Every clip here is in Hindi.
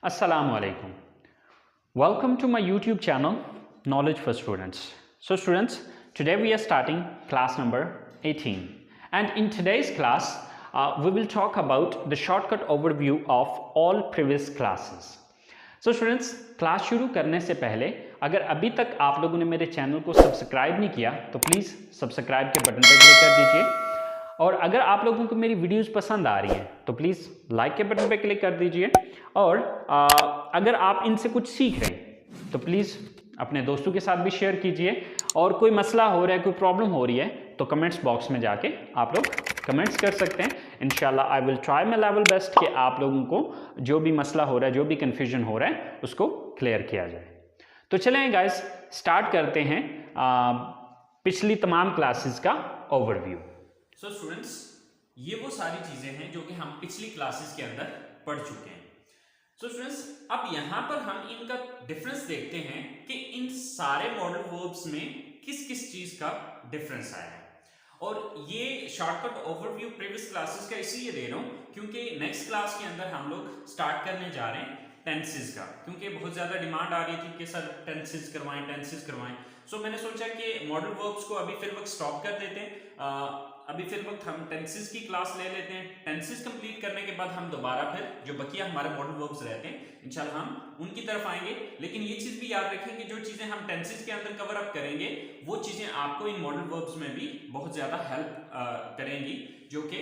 Assalamu alaikum. Welcome to my YouTube channel, Knowledge for Students. So students, today we are starting class number 18. And in today's class, we will talk about the shortcut overview of all previous classes. So students, class शुरू करने से पहले अगर अभी तक आप लोगों ने मेरे चैनल को सब्सक्राइब नहीं किया तो प्लीज़ सब्सक्राइब के बटन पर क्लिक कर दीजिए। और अगर आप लोगों को मेरी वीडियोस पसंद आ रही हैं तो प्लीज़ लाइक के बटन पर क्लिक कर दीजिए। और अगर आप इनसे कुछ सीख रहे हैं तो प्लीज़ अपने दोस्तों के साथ भी शेयर कीजिए। और कोई मसला हो रहा है, कोई प्रॉब्लम हो रही है तो कमेंट्स बॉक्स में जाके आप लोग कमेंट्स कर सकते हैं। इंशाल्लाह I will try my level best कि आप लोगों को जो भी मसला हो रहा है, जो भी कन्फ्यूजन हो रहा है उसको क्लियर किया जाए। तो चलें गाइस, स्टार्ट करते हैं पिछली तमाम क्लासेस का ओवरव्यू। सो स्टूडेंट्स, ये वो सारी चीजें हैं जो कि हम पिछली क्लासेस के अंदर पढ़ चुके हैं। सो स्टूडेंट्स, अब यहाँ पर हम इनका डिफरेंस देखते हैं कि इन सारे मॉडल वर्ब्स में किस किस चीज का डिफरेंस आया है। और ये शॉर्टकट ओवरव्यू प्रीवियस क्लासेस का इसलिए दे रहा हूँ क्योंकि नेक्स्ट क्लास के अंदर हम लोग स्टार्ट करने जा रहे हैं टेंसेस का, क्योंकि बहुत ज्यादा डिमांड आ रही थी कि सर टेंसेस करवाएं। सो मैंने सोचा कि मॉडल वर्ब्स को अभी फिर वक्त स्टॉप कर देते हैं। अभी फिर वक्त हम टेंसेस की क्लास ले लेते हैं। टेंसेस कंप्लीट करने के बाद हम दोबारा फिर जो बकिया हमारे मॉडल वर्ब्स रहते हैं इंशाल्लाह हम उनकी तरफ आएंगे। लेकिन ये चीज भी याद रखें कि जो चीजें हम टेंसेस के अंदर कवर अप करेंगे वो चीजें आपको इन मॉडल वर्ब्स में भी बहुत ज्यादा हेल्प करेंगी, जो कि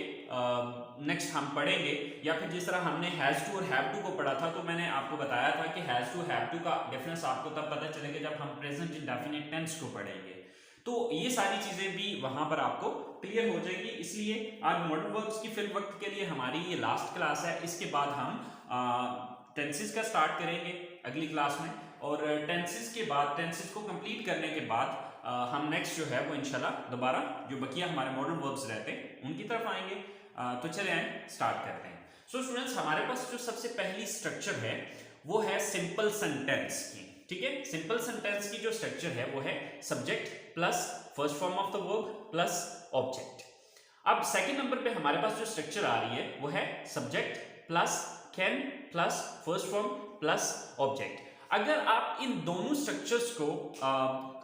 नेक्स्ट हम पढ़ेंगे। या फिर जिस तरह हमने हैज टू और हैव टू को पढ़ा था तो मैंने आपको बताया था कि हैज टू हैव टू का डिफरेंस आपको तब पता चलेगा जब हम प्रेजेंट इंडेफिनिट टेंस को पढ़ेंगे। तो ये सारी चीजें भी वहां पर आपको क्लियर हो जाएगी। इसलिए आज मॉडल वर्ब्स की फिर वक्त के लिए हमारी ये लास्ट क्लास है। इसके बाद हम टेंसेस का स्टार्ट करेंगे अगली क्लास में। और टेंसेस के बाद, टेंसेस को कंप्लीट करने के बाद हम नेक्स्ट जो है वो इंशाल्लाह दोबारा जो बकिया हमारे मॉडल वर्ब्स रहते हैं उनकी तरफ आएंगे। तो चले आए, स्टार्ट करते हैं। सो स्टूडेंट्स, हमारे पास जो सबसे पहली स्ट्रक्चर है वो है सिंपल सेंटेंस की। ठीक है, सिंपल सेंटेंस की जो स्ट्रक्चर है वो है subject plus first form of the verb plus object. अब सेकंड नंबर पे हमारे पास जो स्ट्रक्चर आ रही है वो है subject plus can plus first form plus object. अगर आप इन दोनों स्ट्रक्चर्स को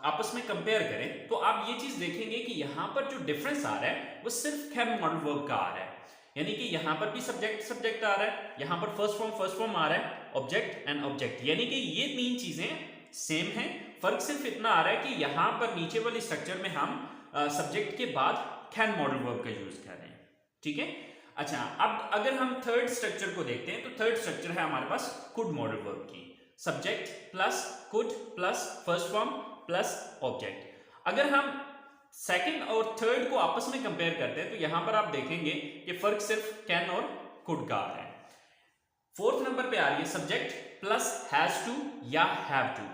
आपस में कंपेयर करें तो आप ये चीज देखेंगे कि यहां पर जो डिफरेंस आ रहा है वो सिर्फ कैन मॉडल वर्ब का आ रहा है। यानी कि यहां पर भी सब्जेक्ट आ रहा है, यहां पर फर्स्ट फॉर्म आ रहा है, ऑब्जेक्ट एंड ऑब्जेक्ट। यानी कि ये तीन चीजें सेम है। फर्क सिर्फ इतना आ रहा है कि यहां पर नीचे वाली स्ट्रक्चर में हम सब्जेक्ट के बाद कैन मॉडल वर्ब का यूज कर रहे हैं। ठीक है, अच्छा, अब अगर हम थर्ड स्ट्रक्चर को देखते हैं तो थर्ड स्ट्रक्चर है हमारे पास कुड मॉडल वर्ब की। Subject plus could plus first form plus object. अगर हम सेकंड और थर्ड को आपस में कंपेयर करते हैं तो यहां पर आप देखेंगे कि फर्क सिर्फ कैन और कुड का आ रहा है। फोर्थ नंबर पे आ रही है सब्जेक्ट प्लस हैज टू या हैव टू।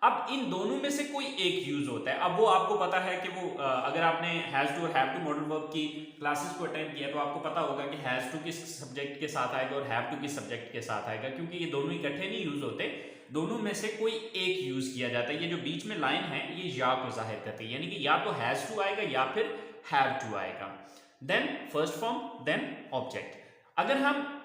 अब इन दोनों में से कोई एक यूज होता है। अब वो आपको पता है कि वो अगर आपने हैज टू और हैव टू मॉडल वर्ब की क्लासेस को अटेंड किया तो आपको पता होगा कि हैज टू किस सब्जेक्ट के साथ आएगा और हैव टू किस सब्जेक्ट के साथ आएगा, क्योंकि ये दोनों इकट्ठे नहीं यूज होते, दोनों में से कोई एक यूज किया जाता है। ये जो बीच में लाइन है ये या को जाहिर करती है, यानी कि या तो हैज टू आएगा या फिर हैव टू आएगा, then first form then object. अगर हम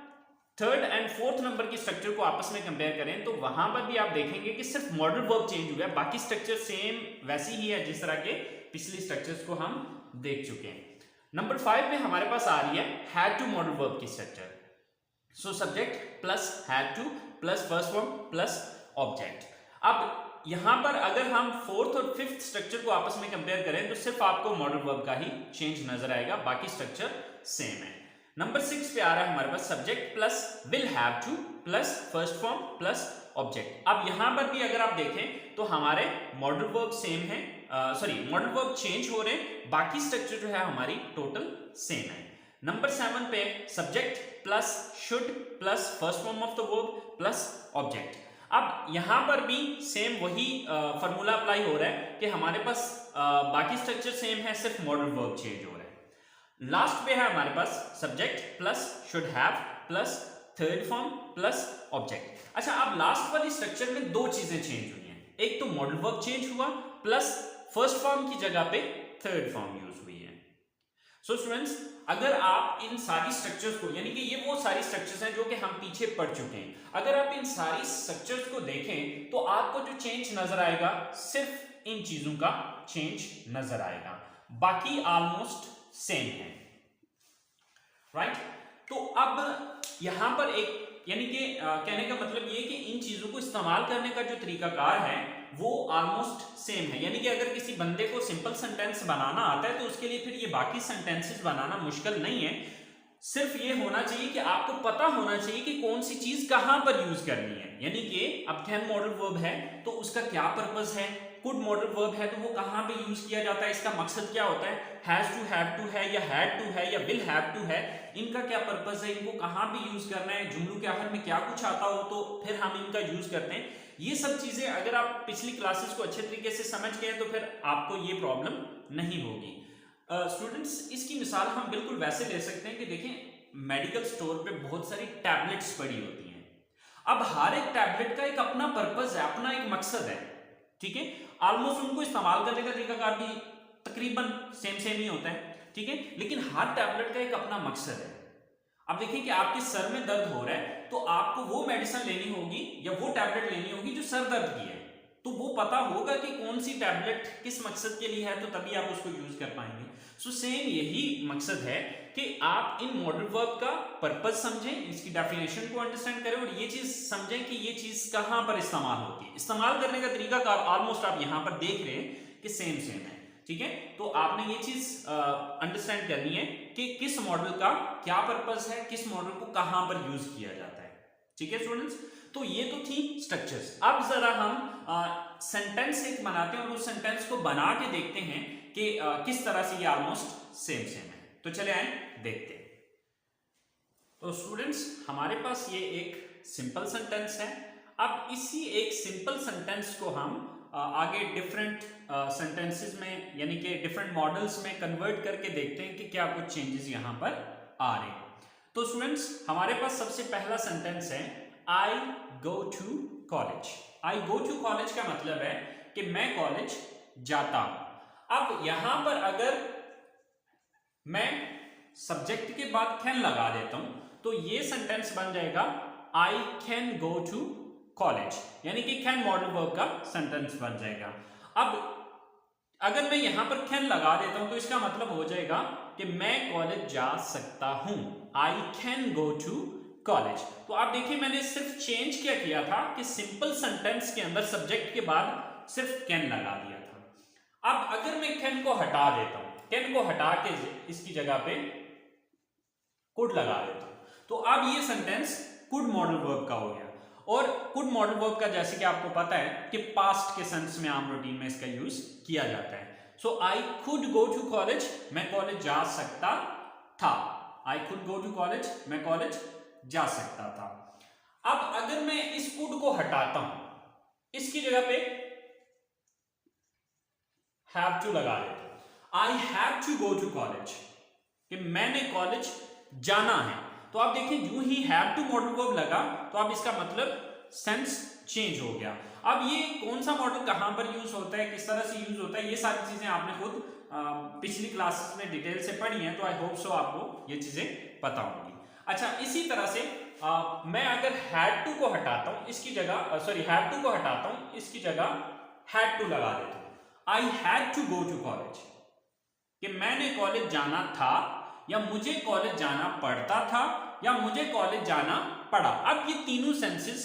थर्ड एंड फोर्थ नंबर की स्ट्रक्चर को आपस में कंपेयर करें तो वहां पर भी आप देखेंगे कि सिर्फ मॉडल वर्ब चेंज हुआ है, बाकी स्ट्रक्चर सेम वैसी ही है जिस तरह के पिछली स्ट्रक्चर्स को हम देख चुके हैं। नंबर 5 में हमारे पास आ रही है हैड टू मॉडल वर्ब की structure. So subject plus had to plus first form plus object. अब यहां पर अगर हम फोर्थ और फिफ्थ स्ट्रक्चर को आपस में कंपेयर करें तो सिर्फ आपको मॉडल वर्ब का ही चेंज नजर आएगा, बाकी स्ट्रक्चर सेम है। नंबर 6 पे आ रहा है हमारे पास subject plus will have to plus first form plus object. अब यहां पर भी अगर आप देखें तो हमारे मॉडल वर्ब सेम है, मॉडल वर्ब चेंज हो रहे हैं, बाकी स्ट्रक्चर जो है हमारी टोटल सेम है। नंबर 7 पे subject plus should plus first form of the verb plus object. अब यहां पर भी सेम वही फॉर्मूला अप्लाई हो रहा है कि हमारे पास बाकी स्ट्रक्चर सेम है, सिर्फ मॉडल वर्ब चेंज हो रहा है। लास्ट पे है हमारे पास subject plus should have plus third form plus object. अच्छा, अब लास्ट वाली स्ट्रक्चर में दो चीजें चेंज हुई हैं, एक तो मॉडल वर्ब चेंज हुआ प्लस फर्स्ट फॉर्म की जगह पे थर्ड फॉर्म यूज हुई है। सो स्टूडेंट्स, अगर आप इन सारी स्ट्रक्चर्स को, यानी कि ये वो सारी स्ट्रक्चर्स हैं जो कि हम पीछे पढ़ चुके हैं, अगर आप इन सारी स्ट्रक्चर्स को देखें तो आपको जो चेंज नजर आएगा सिर्फ इन चीजों का चेंज नजर आएगा, बाकी ऑलमोस्ट सेम है, राइट। तो अब यहां पर एक, यानी कि कहने का मतलब ये कि इन चीजों को इस्तेमाल करने का जो तरीकाकार है वो ऑलमोस्ट सेम है, यानी कि अगर किसी बंदे को सिंपल सेंटेंस बनाना आता है तो उसके लिए फिर ये बाकी सेंटेंसेस बनाना मुश्किल नहीं है, सिर्फ ये होना चाहिए कि आपको पता होना चाहिए कि कौन सी चीज कहां पर यूज करनी है। यानी कि अब कैन मॉडल वर्ब है तो उसका क्या पर्पस है, कुड मॉडल वर्ब है तो वो कहां पे यूज किया जाता है, इसका मकसद क्या होता है, हैज टू, हैव टू है या हैड टू है या विल हैव टू है, इनका क्या पर्पस है, इनको कहां पे यूज करना है, जुमलों के आखिर में क्या कुछ आता हो तो फिर हम इनका यूज करते हैं। ये सब चीजें अगर आप पिछली क्लासेस को अच्छे तरीके से समझ गए तो फिर आपको ये प्रॉब्लम नहीं होगी। स्टूडेंट्स, इसकी मिसाल हम बिल्कुल वैसे ले सकते हैं कि देखें मेडिकल स्टोर पे बहुत सारी टैबलेट्स पड़ी होती हैं, अब हर एक टैबलेट का एक अपना पर्पस है, अपना एक मकसद है, ठीक है। ऑलमोस्ट उनको इस्तेमाल करने का तरीकाकार भी तकरीबन सेम ही होता है, ठीक है, लेकिन हर टैबलेट का एक अपना मकसद है। अब देखिए कि आपके सर में दर्द हो रहा है तो आपको वो मेडिसिन लेनी होगी या वो टैबलेट लेनी होगी जो सर दर्द की है, तो वो पता होगा कि कौन सी टैबलेट किस मकसद के लिए है, तो तभी आप उसको यूज कर पाएंगे। सो सेम यही मकसद है कि आप इन मॉडल वर्ब का पर्पस समझें, इसकी डेफिनेशन को अंडरस्टैंड करें और ये चीज समझें कि ये चीज कहां पर इस्तेमाल होती है। इस्तेमाल करने का तरीका ऑलमोस्ट आप यहां पर देख रहे हैं कि सेम है, ठीक है। तो आपने ये चीज अंडरस्टैंड करनी है कि किस मॉडल का क्या पर्पस है, किस मॉडल को कहां पर यूज किया जाता है, ठीक है स्टूडेंट्स। तो ये तो थी स्ट्रक्चर्स। अब जरा हम सेंटेंस एक बनाते हैं और उस सेंटेंस को बना के देखते हैं कि किस तरह से ये ऑलमोस्ट सेम है। तो चले आए देखते हैं। तो स्टूडेंट्स, हमारे पास ये एक सिंपल सेंटेंस है। अब इसी एक सिंपल सेंटेंस को हम आगे डिफरेंट सेंटेंसेस में, यानी कि डिफरेंट मॉडल्स में कन्वर्ट करके देखते हैं कि क्या कुछ चेंजेस यहां पर आ रहे हैं। तो स्टूडेंट्स, हमारे पास सबसे पहला सेंटेंस है I go to college. I go to college का मतलब है कि मैं कॉलेज जाता हूं। अब यहां पर अगर मैं सब्जेक्ट के बाद कैन लगा देता हूं तो ये सेंटेंस बन जाएगा I can go to college, यानी कि कैन मॉडल वर्ब का सेंटेंस बन जाएगा। अब अगर मैं यहां पर कैन लगा देता हूं तो इसका मतलब हो जाएगा कि मैं कॉलेज जा सकता हूं, I can go to college. तो आप देखिए मैंने सिर्फ चेंज क्या किया था कि सिंपल सेंटेंस के अंदर सब्जेक्ट के बाद सिर्फ कैन लगा दिया था। अब अगर मैं कैन को हटा देता हूं, कैन को हटा के इसकी जगह पे कुड लगा देता हूं, तो अब ये सेंटेंस कुड मॉडल वर्ब का हो गया। और कुड मॉडल वर्ब का जैसे कि आपको पता है कि पास्ट के सेंस में आम रूटीन में इसका यूज किया जाता है। So I could go to college, मैं कॉलेज जा सकता था। I could go to college, मैं कॉलेज जा सकता था। अब अगर मैं इस कुड को हटाता हूं, इसकी जगह पे हैव टू लगा देता हूं, I have to go to college, कि मैंने कॉलेज जाना है। तो आप देखिए यूं ही हैव टू मॉडल वर्ब लगा तो अब इसका मतलब सेंस चेंज हो गया। अब ये कौन सा मॉडल कहां पर यूज होता है, किस तरह से यूज होता है, ये सारी चीजें आपने खुद पिछली क्लासेस में डिटेल से पढ़ी हैं, तो आई होप सो आपको ये चीजें पता होंगी। अच्छा, इसी तरह से मैं अगर हैड टू को हटाता हूं, इसकी जगह सॉरी हैव टू को हटाता हूं, इसकी जगह हैड टू लगा देता हूं, I had to go to college, कि मैंने कॉलेज जाना था या मुझे कॉलेज जाना पड़ता था या मुझे कॉलेज जाना पड़ा। अब ये तीनों senses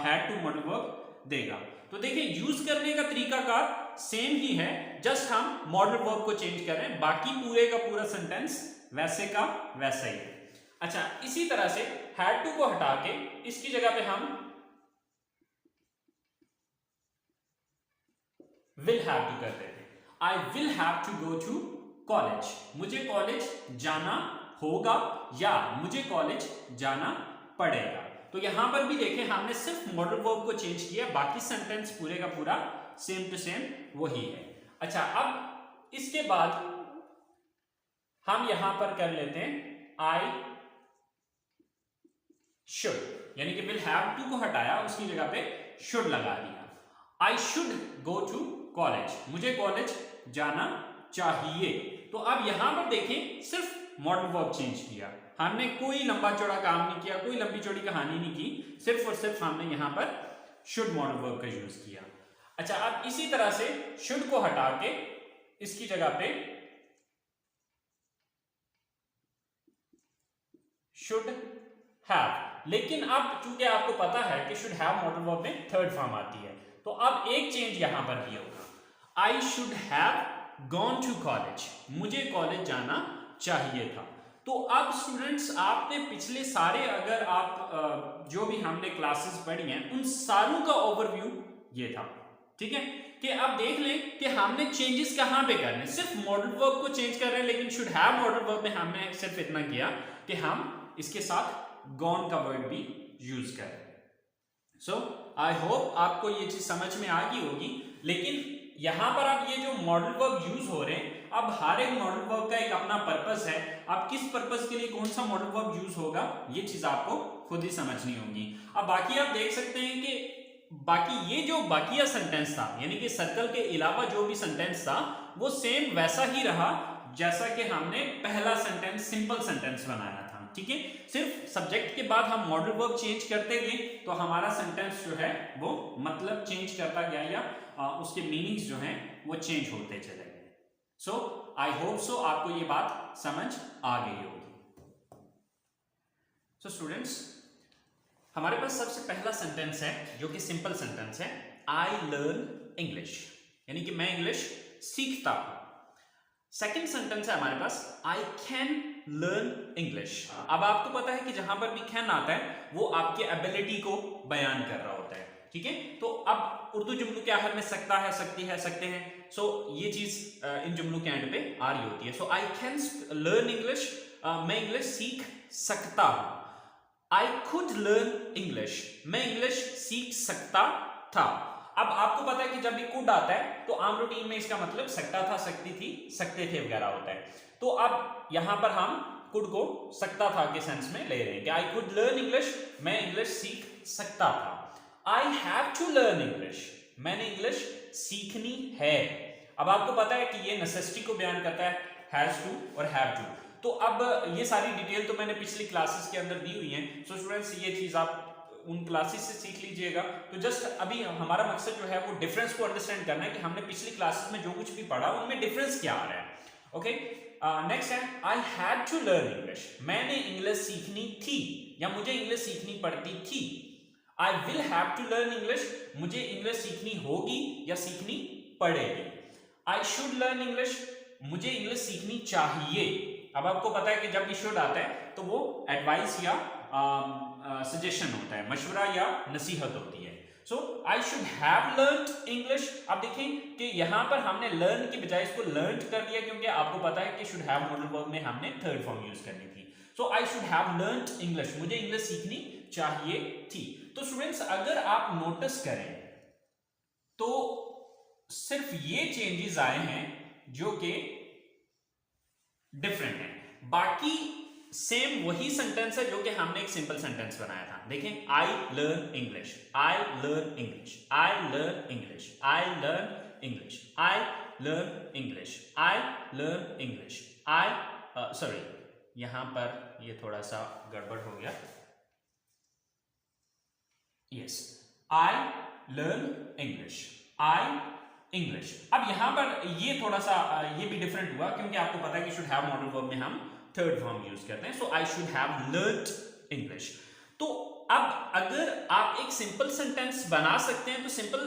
had to modal verb देगा। तो देखिए यूज करने का तरीका का सेम ही है, जस्ट हम मॉडल वर्ब को चेंज कर रहे हैं, बाकी पूरे का पूरा सेंटेंस वैसे का वैसा ही है। अच्छा, इसी तरह से हैड टू को हटा के इसकी जगह पे हम विल हैव टू कर देते हैं, I will have to go to college, मुझे कॉलेज जाना होगा या मुझे कॉलेज जाना पड़ेगा। तो यहां पर भी देखें हमने सिर्फ मॉडल वर्ब को चेंज किया, बाकी सेंटेंस पूरे का पूरा सेम टू सेम वही है। अच्छा, अब इसके बाद हम यहां पर कर लेते हैं आई शुड, यानी कि विल हैव टू को हटाया, उसकी जगह पे शुड लगा दिया। I should go to college, मुझे कॉलेज जाना चाहिए, तो अब यहां पर देखें सिर्फ मॉडल वर्ब चेंज किया, हमने कोई लंबा चौड़ा काम नहीं किया, कोई लंबी चौड़ी कहानी नहीं की, सिर्फ और सिर्फ हमने यहां पर शुड मॉडल वर्ब का यूज किया। अच्छा, अब इसी तरह से शुड को हटा के इसकी जगह पे शुड हैव, लेकिन अब चूंकि आपको पता है कि शुड हैव मॉडल वर्ब में थर्ड फॉर्म आती है, तो अब एक चेंज यहां पर भी होगा, I should have gone to college, मुझे कॉलेज जाना चाहिए था। तो अब स्टूडेंट्स आपने पिछले सारे, अगर आप जो भी हमने क्लासेस पढ़ी हैं उन सारों का ओवरव्यू ये था, ठीक है, कि अब देख लें कि हमने चेंजेस कहां पे करने, सिर्फ मॉडल वर्ब को चेंज कर रहे हैं, लेकिन शुड हैव मॉडल वर्ब में हमने सिर्फ इतना किया कि हम इसके साथ गॉन का वर्ड भी यूज कर रहे हैं। सो आई होप आपको ये चीज समझ में आ गई होगी। लेकिन यहां पर अब ये जो मॉडल वर्ब यूज हो रहे हैं, अब हर एक मॉडल वर्ब का एक अपना पर्पस है, अब किस पर्पस के लिए कौन सा मॉडल वर्ब यूज होगा ये चीज आपको खुद ही समझनी होगी। अब बाकी आप देख सकते हैं कि बाकी ये जो बाकिया सेंटेंस था, यानी कि सर्कल के अलावा जो भी सेंटेंस था वो सेम वैसा ही रहा जैसा कि हमने पहला सेंटेंस सिंपल सेंटेंस बनाया था, ठीक है। सिर्फ सब्जेक्ट के बाद हम मॉडल वर्ब चेंज करते गए तो हमारा सेंटेंस जो है वो मतलब चेंज करता गया, या उसके मीनिंग्स जो हैं वो चेंज होते चले गए। सो आई होप सो आपको ये बात समझ आ गई होगी। सो स्टूडेंट्स, हमारे पास सबसे पहला सेंटेंस है जो कि सिंपल सेंटेंस है, आई लर्न इंग्लिश, यानी कि मैं इंग्लिश सीखता हूं। सेकेंड सेंटेंस है हमारे पास, आई कैन लर्न इंग्लिश। अब आपको पता है कि जहां पर भी कैन आता है वो आपके एबिलिटी को बयान कर रहा होता है, ठीक है। तो अब उर्दू जुमलों के आखिर में सकता है, सकती है, सकते हैं, सो ये चीज इन जुमलों के एंड पे आ रही होती है। So I can learn English, मैं इंग्लिश सीख सकता हूं। आई कुड लर्न इंग्लिश, मैं इंग्लिश सीख सकता था। अब आपको पता है कि जब भी कुड आता है तो आम रूटीन में इसका मतलब सकता था, सकती थी, सकते थे वगैरह होता है। तो अब यहां पर हम कुड को सकता था के सेंस में ले रहे हैं कि आई कुड लर्न इंग्लिश, मैं इंग्लिश सीख सकता था। I have to learn English, मैंने इंग्लिश सीखनी है। अब आपको पता है कि ये नेसेसिटी को बयान करता है, हैज टू और हैव टू। तो अब ये सारी डिटेल तो मैंने पिछली क्लासेस के अंदर दी हुई है। सो स्टूडेंट्स, ये चीज आप उन क्लासेस से सीख लीजिएगा। तो जस्ट अभी हमारा मकसद जो है वो डिफरेंस को अंडरस्टैंड करना है कि हमने पिछली क्लासेस में जो कुछ भी पढ़ा उनमें डिफरेंस क्या आ रहा है। ओके, नेक्स्ट है, I had to learn English, मैंने इंग्लिश सीखनी थी या मुझे इंग्लिश सीखनी पड़ती थी। I will have to learn English, मुझे इंग्लिश सीखनी होगी या सीखनी पड़ेगी। आई शुड लर्न इंग्लिश, मुझे इंग्लिश सीखनी चाहिए। अब आपको पता है कि जब भी शुड आता है तो वो एडवाइस या सजेशन होता है, मशवरा या नसीहत होती है। So I should have learned English. अब देखें कि यहां पर हमने लर्न की बजाय इसको लर्न कर दिया, क्योंकि आपको पता है कि शुड हैव मॉडल वर्ब में हमने थर्ड फॉर्म यूज करनी थी। So I should have learned English, मुझे इंग्लिश सीखनी चाहिए थी। तो स्टूडेंट्स, अगर आप नोटिस करें तो सिर्फ ये चेंजेस आए हैं जो कि डिफरेंट है, बाकी सेम वही सेंटेंस है जो कि हमने एक सिंपल सेंटेंस बनाया था। देखें, I learn English, I learn English, I learn English, I learn English, I learn English, I learn English, I sorry, यहां पर ये थोड़ा सा गड़बड़ हो गया। Yes, I learn English, I English. अब यहां पर ये थोड़ा सा ये भी डिफरेंट हुआ, क्योंकि आपको पता है कि शुड हैव मॉडल वर्ब में हम थर्ड फॉर्म यूज करते हैं। So I should have learned English. तो अब अगर आप एक सिंपल सेंटेंस बना सकते हैं तो सिंपल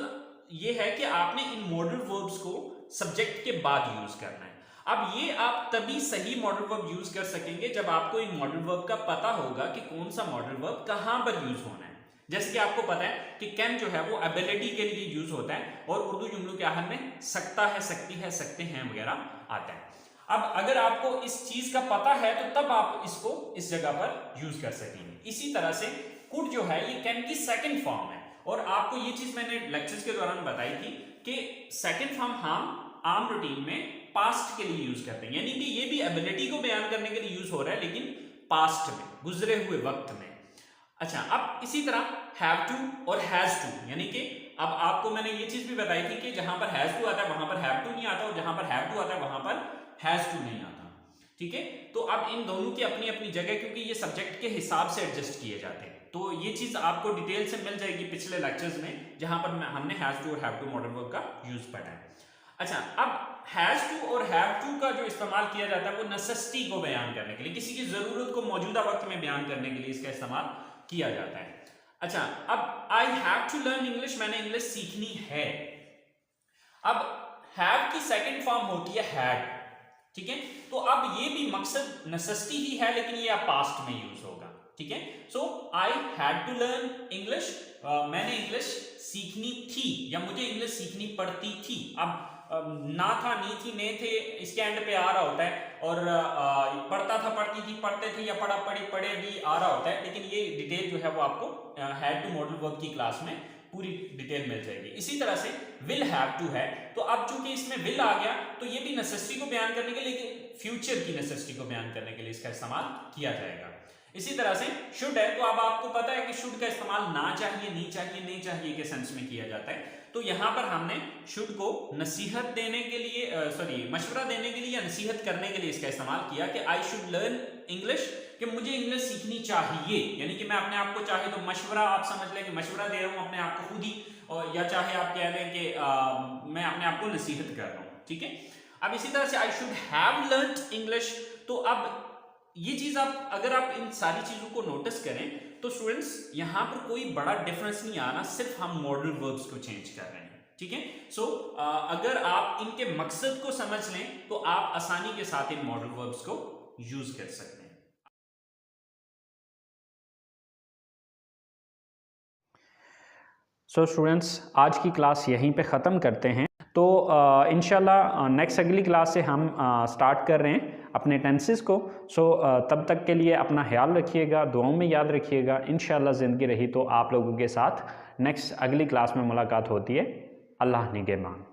ये है कि आपने इन मॉडल वर्ब्स को सब्जेक्ट के बाद यूज करना है। अब ये आप तभी सही मॉडल वर्ब यूज कर सकेंगे जब आपको इन मॉडल वर्ब का पता होगा कि कौन सा मॉडल वर्ब कहां पर यूज होना है। जैसे कि आपको पता है कि कैन जो है वो एबिलिटी के लिए यूज होता है और उर्दू जुमलों के आखिर में सकता है, सकती है, सकते हैं वगैरह आता है। अब अगर आपको इस चीज का पता है तो तब आप इसको इस जगह पर यूज कर सकेंगे। इसी तरह से कुड जो है ये कैन की सेकंड फॉर्म है, और आपको ये चीज मैंने लेक्चर्स के दौरान बताई थी कि सेकंड फॉर्म हम आम रूटीन में पास्ट के लिए यूज करते हैं, यानी कि ये भी एबिलिटी को बयान करने के लिए यूज हो रहा है, लेकिन पास्ट में, गुजरे हुए वक्त में। अच्छा, अब इसी तरह हैव टू और हैज टू, यानी कि अब आपको मैंने ये चीज भी बताई थी कि जहां पर हैज टू आता है वहां पर हैव टू नहीं आता, और जहां पर हैव टू आता है वहां पर हैज टू नहीं आता। ठीक है, तो अब इन दोनों की अपनी अपनी जगह, क्योंकि ये सब्जेक्ट के हिसाब से एडजस्ट किए जाते हैं, तो ये चीज आपको डिटेल से मिल जाएगी पिछले लेक्चर्स में, जहां पर हमने हैज टू और हैव टू मॉडल वर्ब का यूज पढ़ा है। अच्छा, अब हैज टू और हैव टू का जो इस्तेमाल किया जाता है वो नेसेसिटी को बयान करने के लिए, किसी की जरूरत को मौजूदा वक्त में बयान करने के लिए इसका इस्तेमाल किया जाता है। अच्छा, अब I have to learn English, मैंने इंग्लिश सीखनी है। अब हैव की सेकंड फॉर्म होती है हैड। ठीक है, तो अब ये भी मकसद नेसेसिटी ही है, लेकिन ये अब पास्ट में यूज होगा। ठीक है, so I had to learn English, मैंने इंग्लिश सीखनी थी या मुझे इंग्लिश सीखनी पड़ती थी। अब ना था, नी थी, ने थे, इसके एंड पे आ रहा होता है, और पढ़ता था, पढ़ती थी, पढ़ते थे, या पढ़ा, पढ़ी, पढ़े भी आ रहा होता है, लेकिन ये डिटेल जो है वो आपको हैड टू मॉडल वर्ब की क्लास में पूरी डिटेल मिल जाएगी। इसी तरह से विल हैव टू है, तो अब चूंकि इसमें विल आ गया, तो ये भी नेसेसिटी को बयान करने के लिए, फ्यूचर की नेसेसिटी को बयान करने के लिए इसका इस्तेमाल किया जाएगा। इसी तरह से शुड है, तो अब आपको पता है कि शुड का इस्तेमाल ना चाहिए, नहीं चाहिए, नहीं चाहिए के सेंस में किया जाता है। तो यहां पर हमने शुड को नसीहत देने के लिए, मशवरा देने के लिए या नसीहत करने के लिए इसका इस्तेमाल किया कि आई शुड लर्न इंग्लिश, कि मुझे इंग्लिश सीखनी चाहिए, यानी कि मैं अपने आप को, चाहे तो मशवरा आप समझ लें कि मशवरा दे रहा हूं अपने आप को खुद ही, और या चाहे आप कह लें कि मैं अपने आप को नसीहत कर रहा हूं। ठीक है, अब इसी तरह से आई शुड हैव लर्न्ड इंग्लिश, तो अब ये चीज आप, अगर आप इन सारी चीजों को नोटिस करें तो स्टूडेंट्स यहां पर कोई बड़ा डिफरेंस नहीं आ रहा, सिर्फ हम मॉडल वर्ब्स को चेंज कर रहे हैं। ठीक है, सो अगर आप इनके मकसद को समझ लें तो आप आसानी के साथ इन मॉडल वर्ब्स को यूज कर सकते हैं। सो स्टूडेंट्स, आज की क्लास यहीं पे ख़त्म करते हैं। तो इंशाल्लाह नेक्स्ट अगली क्लास से हम स्टार्ट कर रहे हैं अपने टेंसेस को। सो तब तक के लिए अपना ख्याल रखिएगा, दुआओं में याद रखिएगा। इंशाल्लाह ज़िंदगी रही तो आप लोगों के साथ नेक्स्ट अगली क्लास में मुलाकात होती है। अल्लाह निगहबान।